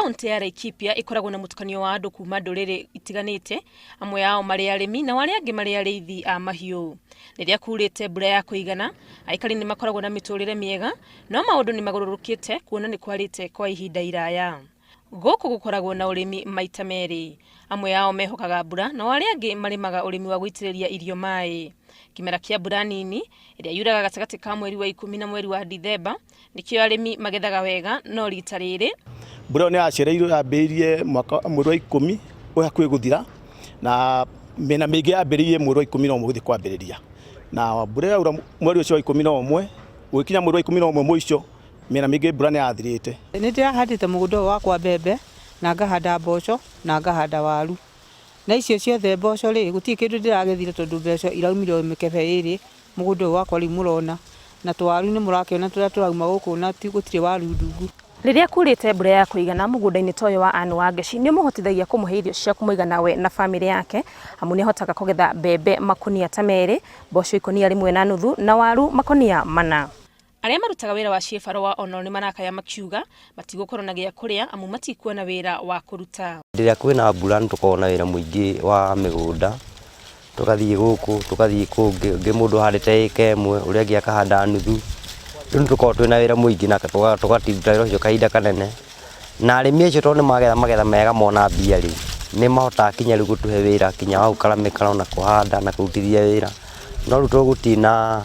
Kaunti ya Laikipia ikoragwo na mutukanio wa andu kuma nduriri itiganite, amwe yao mari arimi na wale angi mari ariithi a mahiu. Riria kurite mbura ya kuigana, aikari ni makoragwo na miturire miega, no maundu ni magururukite kuona ni kwarite kwa ihinda iraya. Guku gukoragwo na urimi maita meri, amwe yao mehokaga mbura na wale angi marimaga urimi wa guitiriria irio mai. Kimera kia mbura nini iria yuraga gatagati ka mweri wa 10 na mweri wa Dithemba nikio arimi magethaga wega, no rita riri mbura ni yacereirwo yambirie mwaka mweri wa 10 hakuhi guthira, na mena mingi yambirie mweri wa 11 guthi kwambiriria, na mbura yaura mweri ucio wa 11 ukinya mweri wa 11 mwisho mena mingi mbura ni yathirite. Ni ndahandite mugunda wakwa mbembe na ngahanda mboco na ngahanda waru, na icio ciothe mboco ri guti kindu ndiragethire tondu mbeco iraumire mikebe iri mugunda wakwa ri murona, na twaru ni murakiona turia turauma guku na ti gutire waru ndungu. Riria kurite mbura ya kuigana mugunda-ini toyo wa Anne Wangeci ni muhotithagia kumuhe irio cia kumuigana we na family yake, amu ni hotaga kugetha mbembe makunia ta meri, mboco ikonia rimwe na nuthu na waru makunia mana. Aria marutaga wira wa ciebaro wa ono ni marakaya makiuga matigukorwo na gia kuria amu matikuona wira wa kuruta. Riria kwina mbura nitukorwo wira muingi wa migunda, tukathie guku tukathie kungi mundu handite eka imwe uria angi akahanda nuthu. Riu tukorwo twina wira muingi na tugatinda wira ucio kahinda kanene, na arimi acio tondu magetha mega mona mbia ri ni mahota kinya riu gutuhe wira kinya wa gukaramikana na kuhanda na kurutithia wira, no riu tugutina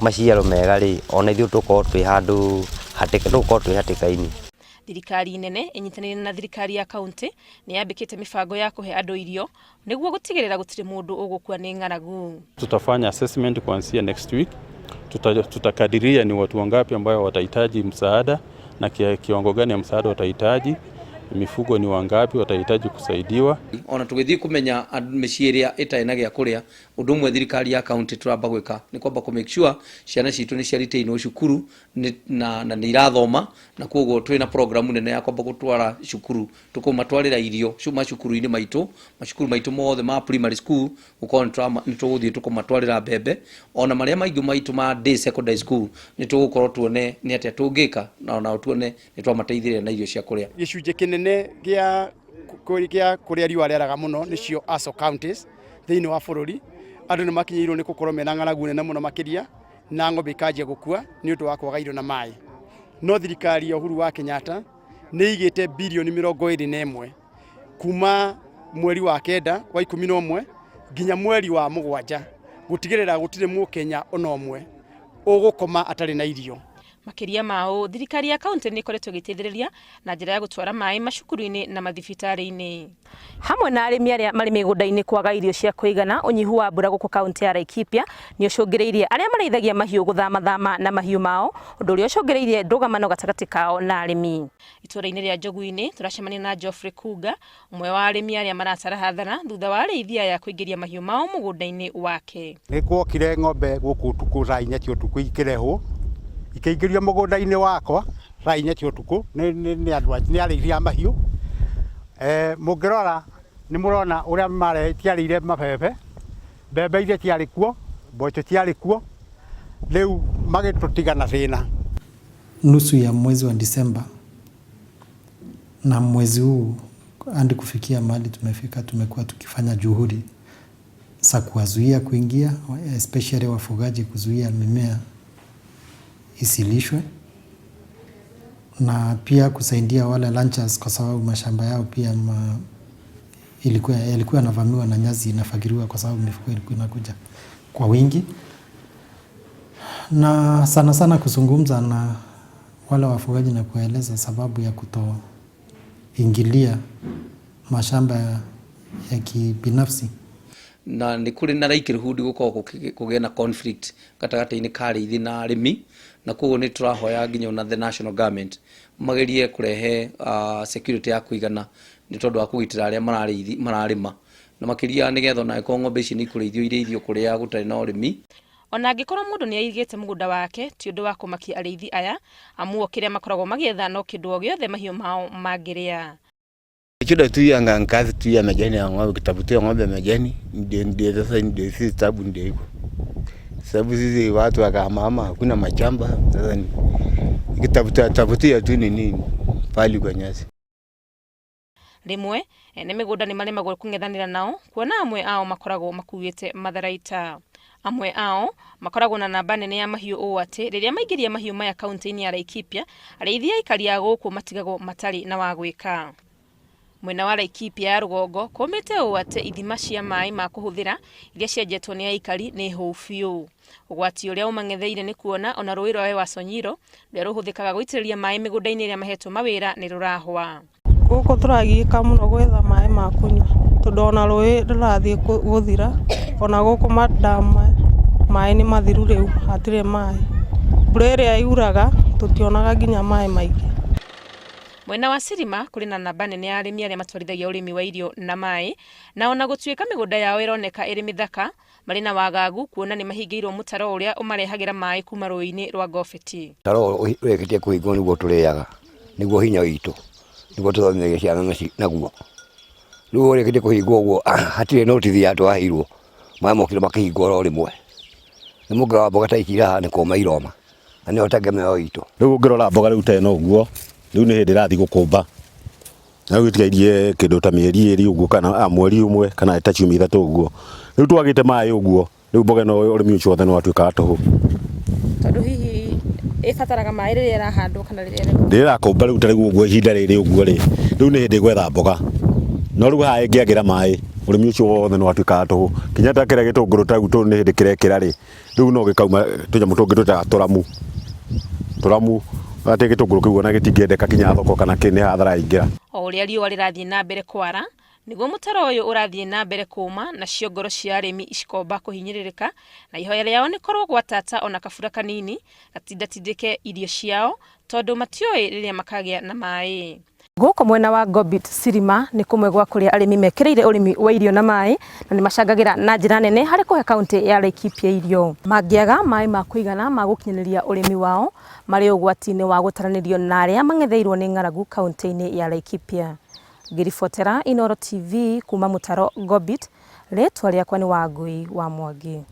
maciaro mega ri ona ithu tukorwo twi handu hatike tukorwo twi hatikaini. Thirikari nene inyitanire na thirikari ya kaunti ni yambikite mibango ya kuhe andu irio niguo gutigirira gutire mundu ugukua ni ng'aragu. Tutafanya assessment kuanzia next week. Tutakadiria ni watu wangapi ambao watahitaji msaada na kiwango gani ya msaada watahitaji, mifugo ni wangapi watahitaji kusaidiwa. Ona tugithii kumenya meciria itaina gia kuria undu mwe thirikari ya county turamba gwika ni kwamba ku make sure ciana citu ni ciariteino cukuru na ni irathoma, na koguo twina program nene ya kwamba gutwara cukuru tukumatwarira irio cuma cukuru-ini maitu macukuru maitu mothe ma primary school ukontra ni tuguthii tukumatwarira mbembe, ona maria maingi maitu ma day secondary school ni tugukorwo tuone ni atia tungika na ona tuone ni twamateithiria na irio cia kuria. Gicunje kinene gia kuria riua riaraga muno nicio ASO counties thiini wa bururi, andu ni makinyirwo ni gukorwo mena ng'aragu nene muno makiria na ng'ombe ikanjia gukua ni undu wa kwaga irio na mai. No thirikari ya Uhuru wa Kenyatta ni igite bilioni 21 kuma mweri wa kenda wa 11 nginya mweri wa 7 gutigirira gutire Mukenya ona omwe ugukoma atari na irio. Makiria mao thirikari ya kaunti ni ikoretwo giteithiriria na njira ya gutwara mai macukuru-ini na mathibitari-ini. Hamwe na arimi aria mari migunda-ini kwaga irio cia kuigana, unyihu wa mbura guku kaunti ya Laikipia ni ucungireirie aria mareithagia mahiu guthama na mahiu mao, undu uria ucungireirie ndugamano gatagati kao na arimi. Itura-ini ria Njogu-ini turacemania na Geoffrey Kuga, umwe wa arimi aria maratara hathara thutha wa arithia ya kuingiria mahiu mao mugunda-ini wake. Ni kwokire ng'ombe guku tuku rainyati utuku ikireho ikeingiria mugunda-ini wakwa rainyati utuku ni andu ni ariithia mahiu. Mungirora ni murona uria mare tiarire mabebe, mbembe iria tiari kuo, mboco tiari kuo, riu magitutigana thina. Nusu ya mwezi wa Disemba na mwezi huu hadi kufikia mahali tumefika, tumekuwa tukifanya juhudi za kuwazuia kuingia, especially wafugaji kuzuia mimea isilishwe, na pia kusaidia wale ranchers kwa sababu mashamba yao pia ilikuwa yanavamiwa na nyasi inafagiriwa kwa sababu mifugo ilikuwa inakuja kwa wingi, na sana kuzungumza na wale wafugaji na kueleza sababu ya kutoingilia mashamba ya kibinafsi. Na ni kuri na raikirihudi gukorwo kugena conflict gatagati-ini ka ariithi na arimi, na koguo ni turahoya nginya na the national government magerie kurehe security ya kuigana ni tondu wa kugitira aria mararima na makiria nigetha na ng'ombe ici ni kurithio irithio kuria gutari na urimi. Ona angikorwo mundu ni aigite mugunda wake ti undu wa kumakia ariithi aya, amu kiria makoragwo magietha no kindu o giothe mahiu mao mangiria. Kida tu yanga nkazi tu ya majani ya ng'ombe, kitafutia ng'ombe majani ndio sasa ndio sisi tabu ndio hivyo. Sababu sisi watu wa kama hakuna machamba, sasa kitafutia tu nini pali kwa nyasi. rimwe ene migunda ni maremagwo kung'ethanira nao kuona amwe ao makoragwo makuite matharaita. Amwe ao makoragwo na namba nene ya mahiũ ũũ atĩ rĩrĩa maingĩria mahiũ maya kaunti-inĩ ya Laikipia, arĩithia aikari a gũkũ matigagwo matarĩ na wa gwĩka. Mwena wa Laikipia ya rũgongo kũmĩte ũũ atĩ ithima cia maĩ ma kũhũthĩra iria cienjetwo nĩ aikari nĩ hũu biũ. Ũgwati ũrĩa ũmang'etheire nĩ kuona ona rũĩ rwa Wasonyiro rũrĩa rũhũthĩkaga gũitĩrĩria maĩ mĩgũnda-inĩ ĩrĩa mahetwo mawĩra nĩ rũrahwa. Gũkũ tũragiĩka mũno gwetha maĩ ma kũnyua tondũ ona rũĩ rũrathiĩ gũthira, ona gũkũ madama maĩ nĩ mathiru rĩu hatirĩ maĩ. Mbura ĩrĩa yuraga tũtionaga nginya maĩ maingĩ. Mwena wa Sirima kũrĩ na namba nene ya arĩmi arĩa matwarithagia ũrĩmi wa irio na maĩ, na ona gũtuĩka mĩgũnda yao ĩroneka ĩrĩ mĩthaka, marĩ na wagagu kuona nĩ mahingĩirwo mũtaro ũrĩa ũmarehagĩra maĩ kuma rũĩ-inĩ rwa Gofeti. Mũtaro ũrĩkĩtie kũhingwo nĩguo tũrĩaga, nĩguo hinya witũ, nĩguo tũthomithagia ciana naguo. Rĩu ũrĩkĩtie kũhingwo ũguo hatirĩ notithia twaheirwo, maĩ mokire makĩhingwo oro rĩmwe. Nĩ mũngĩ wa mboga ta ici iraha nĩ kũũma iroma, na nĩho tegemeo itũ. Rĩu ũngĩrora mboga rĩu ta ĩno ũguo, rĩu nĩ hĩndĩ ĩrathiĩ gũkũmba. Na rĩu ĩtigairie kĩndũ ta mĩeri ĩrĩ ũguo kana mweri ũmwe kana ta ciumia ithatũ ũguo. Rĩu twagĩte maĩ ũguo, rĩu mboga ĩno ũrĩmi ũcio wothe nĩ watuĩkaga tũhũ. Tondũ hihi ĩbataraga maĩ rĩrĩa ĩrahandwo kana rĩrĩa ĩrakũmba rĩu ta rĩu ũguo ihinda rĩrĩ ũguo rĩ, rĩu nĩ hĩndĩ gwetha mboga. No rĩu haha ĩngĩagĩra maĩ, ũrĩmi ũcio wothe nĩ watuĩkaga tũhũ. Kinya ta kĩrĩa gĩtũngũrũ ta rĩu nĩ hĩndĩ kĩrekĩra rĩ, rĩu no gĩkauma tũnyamũ tũngĩ twĩtaga tũramu. Tũramu atĩ gĩtũngũrũ kĩu ona gĩtingĩendeka kinya thoko kana nĩ hathara ingĩra. O ũrĩa riũa rĩrathiĩ na mbere kwara, nĩguo mũtaro ũyũ ũrathiĩ na mbere kũũma na cio ngoro cia arĩmi cikomba kũhinyĩrĩrĩka, na ihoya rĩao nĩ korwo gwatata ona kabura kanini gatindatindĩke irio ciao tondũ matiũĩ rĩrĩa makagĩa na maĩ. Gũkũ mwena wa Gobit Sirima nĩ kũmwe gwa kũrĩa arĩmi mekĩrĩire ũrĩmi wa irio na maĩ, na nĩ macangagĩra na njĩra nene harĩ kũhe kaunti ya Laikipia irio. Mangĩaga maĩ ma kũigana ma gũkinyanĩria ũrĩmi wao, marĩ ũgwati-inĩ wa gũtaranĩrio na arĩa mang'etheirwo nĩ ng'aragu kaunti-inĩ ya Laikipia. Ngĩribotera Inooro TV kuma mũtaro Gobit, rĩtwa rĩakwa nĩ Wangũi wa Mwangi.